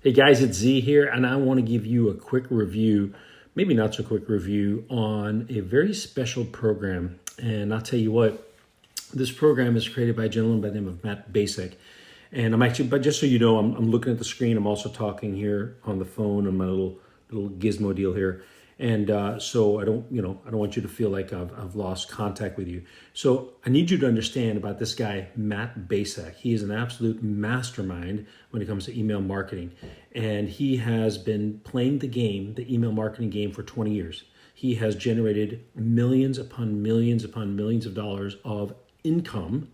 Hey guys, it's Z here, and I want to give you a quick review, maybe not so quick review, on a very special program. And I'll tell you what, this program is created by a gentleman by the name of Bacak. And I'm actually, but just so you know, I'm looking at the screen. I'm also talking here on the phone on my little gizmo deal here. And so I don't want you to feel like I've lost contact with you. So I need you to understand about this guy, Bacak. He is an absolute mastermind when it comes to email marketing. And he has been playing the game, the email marketing game, for 20 years. He has generated millions upon millions upon millions of dollars of income,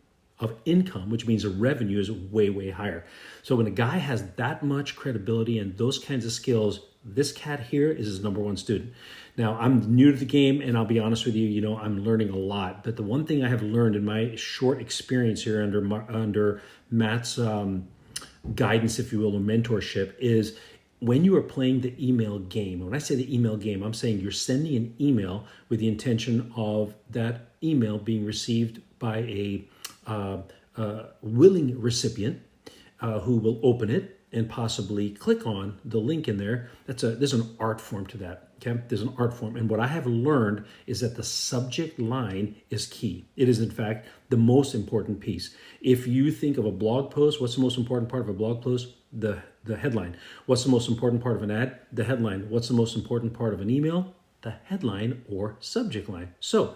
which means the revenue is way, way higher. So when a guy has that much credibility and those kinds of skills, this cat here is his number one student. Now, I'm new to the game, and I'll be honest with you, I'm learning a lot. But the one thing I have learned in my short experience here under Matt's guidance, if you will, or mentorship, is when you are playing the email game. When I say the email game, I'm saying you're sending an email with the intention of that email being received by a willing recipient who will open it and possibly click on the link in there. There's an art form to that. Okay, there's an art form, and what I have learned is that the subject line is key. It is, in fact, the most important piece. If you think of a blog post, what's the most important part of a blog post? The headline. What's the most important part of an ad? The headline. What's the most important part of an email? The headline or subject line. So,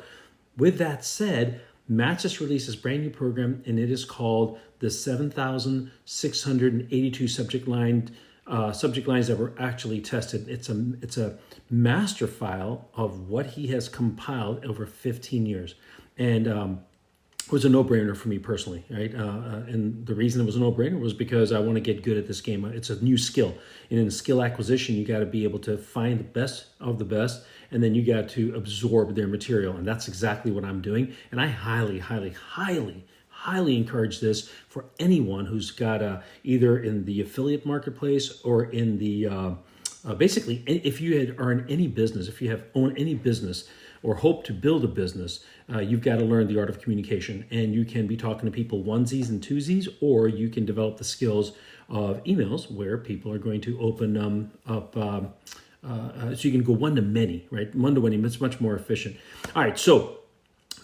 with that said, Matt just released this brand new program, and it is called the 7,682 subject lines that were actually tested. It's a master file of what he has compiled over 15 years, and it was a no-brainer for me personally, right? And the reason it was a no-brainer was because I want to get good at this game. It's a new skill, and in skill acquisition, you got to be able to find the best of the best, and then you got to absorb their material, and that's exactly what I'm doing. And I highly, highly, highly, highly encourage this for anyone who's got either in the affiliate marketplace or in the basically, if you are in any business, if you own any business or hope to build a business, you've got to learn the art of communication. And you can be talking to people onesies and twosies, or you can develop the skills of emails where people are going to open up. So you can go one to many, right? One to many, it's much more efficient. All right, so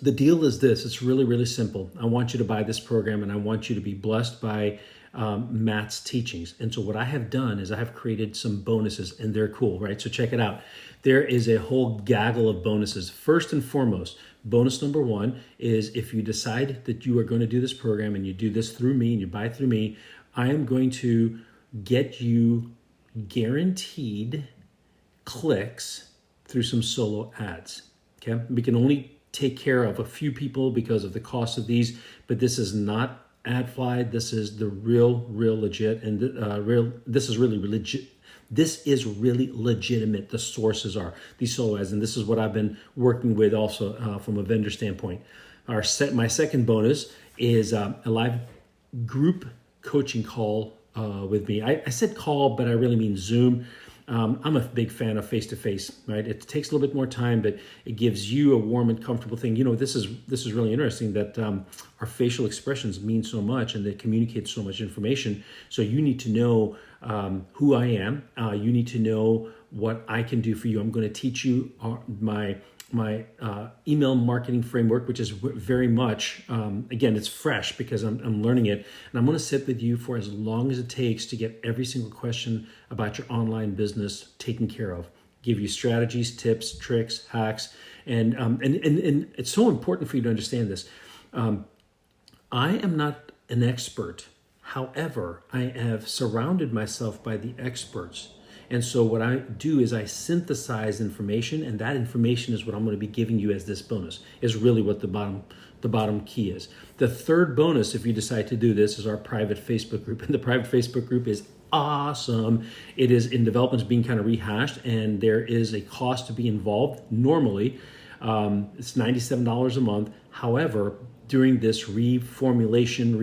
the deal is this. It's really, really simple. I want you to buy this program, and I want you to be blessed by Matt's teachings. And so what I have done is I have created some bonuses, and they're cool, right? So check it out. There is a whole gaggle of bonuses. First and foremost, bonus number one is if you decide that you are going to do this program and you do this through me and you buy it through me, I am going to get you guaranteed clicks through some solo ads. Okay, we can only take care of a few people because of the cost of these, but this is not ad-fly. This is the real legit, and this is really legit. This is really legitimate. The sources are these solo ads, and this is what I've been working with also from a vendor standpoint. My second bonus is a live group coaching call with me. I said call, but I really mean Zoom. I'm a big fan of face-to-face, right? It takes a little bit more time, but it gives you a warm and comfortable thing. This is really interesting that our facial expressions mean so much, and they communicate so much information. So you need to know who I am. You need to know what I can do for you. I'm going to teach you my email marketing framework, which is very much, again, it's fresh because I'm learning it. And I'm going to sit with you for as long as it takes to get every single question about your online business taken care of. Give you strategies, tips, tricks, hacks. And it's so important for you to understand this. I am not an expert. However, I have surrounded myself by the experts. And so what I do is I synthesize information, and that information is what I'm going to be giving you as this bonus, is really what the bottom key is. The third bonus, if you decide to do this, is our private Facebook group. And the private Facebook group is awesome. It is in development, it's being kind of rehashed, and there is a cost to be involved. Normally, it's $97 a month. However, during this reformulation,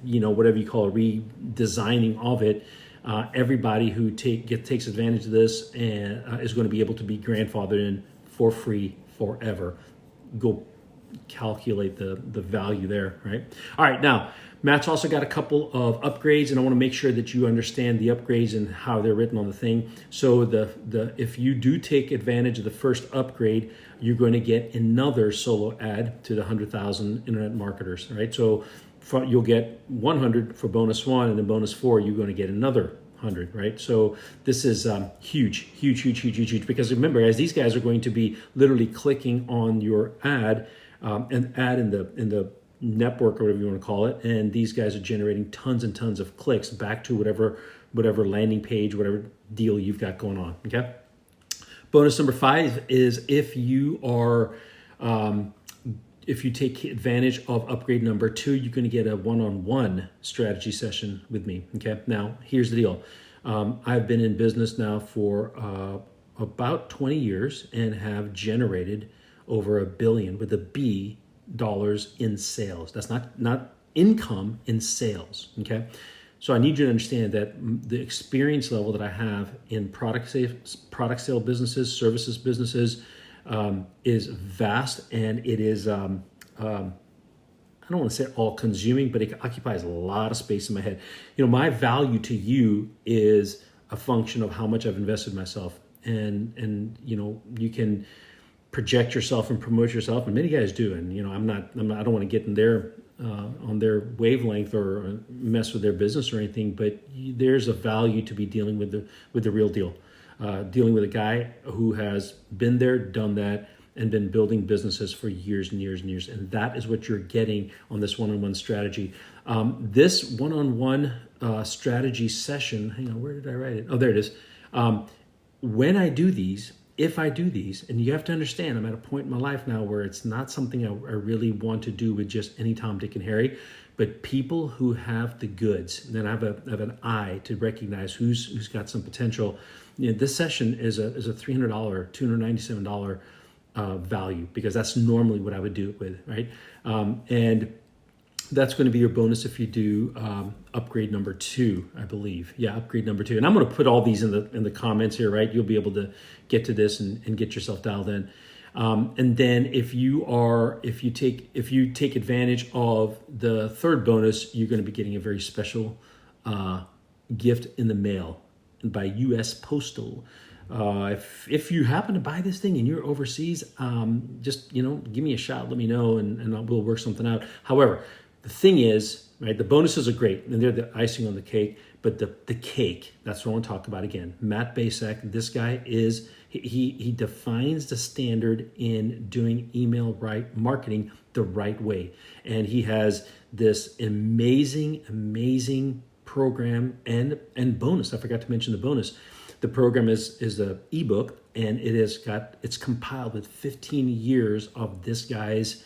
whatever you call it, redesigning of it, everybody who takes advantage of this and is going to be able to be grandfathered in for free forever. Go calculate the value there, right? All right, now Matt's also got a couple of upgrades, and I want to make sure that you understand the upgrades and how they're written on the thing. So if you do take advantage of the first upgrade, you're going to get another solo ad to the 100,000 internet marketers, right? So you'll get 100 for bonus 1, and then bonus 4, you're going to get another 100, right? So this is huge, because remember, as these guys are going to be literally clicking on your ad, an ad in the network or whatever you want to call it, and these guys are generating tons and tons of clicks back to whatever landing page, whatever deal you've got going on. Okay. Bonus number 5 is if you take advantage of upgrade number 2, you're going to get a one-on-one strategy session with me. Okay. Now here's the deal. I've been in business now for about 20 years and have generated over $1 billion with a B dollars in sales. That's not income, in sales. Okay. So I need you to understand that the experience level that I have in product sale businesses, services businesses, is vast, and it is, I don't want to say all consuming, but it occupies a lot of space in my head. My value to you is a function of how much I've invested in myself. And you can project yourself and promote yourself, and many guys do. And I don't want to get in their on their wavelength or mess with their business or anything, but there's a value to be dealing with the real deal. Dealing with a guy who has been there, done that, and been building businesses for years and years and years. And that is what you're getting on this one-on-one strategy. This one-on-one strategy session, hang on, where did I write it? Oh, there it is. When I do these, if I do these, and you have to understand, I'm at a point in my life now where it's not something I really want to do with just any Tom, Dick, and Harry, but people who have the goods. Then I have an eye to recognize who's got some potential. This session is a $300, $297 value, because that's normally what I would do it with, right? And that's going to be your bonus if you do upgrade number 2, I believe. Yeah, upgrade number 2. And I'm going to put all these in the comments here, right? You'll be able to get to this and get yourself dialed in. And then if you take advantage of the third bonus, you're going to be getting a very special gift in the mail by U.S. Postal. If you happen to buy this thing and you're overseas, just give me a shout, let me know, and we'll work something out. However, the thing is, right, the bonuses are great, and they're the icing on the cake, but the cake, that's what I want to talk about again. Matt Bacak, this guy is, he defines the standard in doing email marketing the right way. And he has this amazing program and bonus. I forgot to mention the bonus. The program is the ebook, and it's compiled with 15 years of this guy's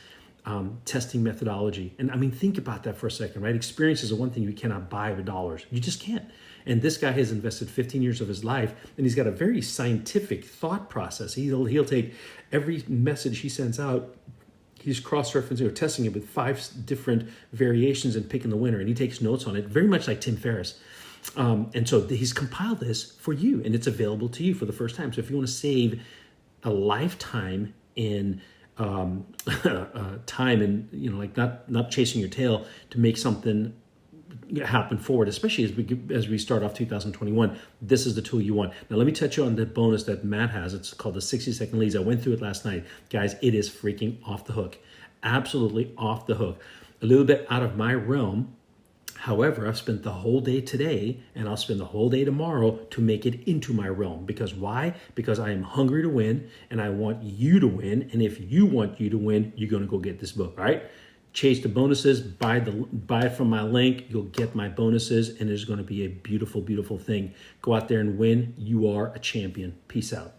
testing methodology. And I mean, think about that for a second, right? Experiences are one thing you cannot buy with dollars. You just can't. And this guy has invested 15 years of his life, and he's got a very scientific thought process. He'll take every message he sends out, he's cross-referencing or testing it with 5 different variations and picking the winner. And he takes notes on it, very much like Tim Ferriss. And so he's compiled this for you, and it's available to you for the first time. So if you want to save a lifetime in time and like not chasing your tail to make something happen forward, especially as we start off 2021, this is the tool you want. Now let me touch on the bonus that Matt has. It's called the 60-second leads. I went through it last night. Guys, it is freaking off the hook. Absolutely off the hook. A little bit out of my realm. However, I've spent the whole day today, and I'll spend the whole day tomorrow to make it into my realm. Because why? Because I am hungry to win, and I want you to win. And if you want you to win, you're going to go get this book, all right? Chase the bonuses, buy it from my link. You'll get my bonuses, and it's going to be a beautiful, beautiful thing. Go out there and win. You are a champion. Peace out.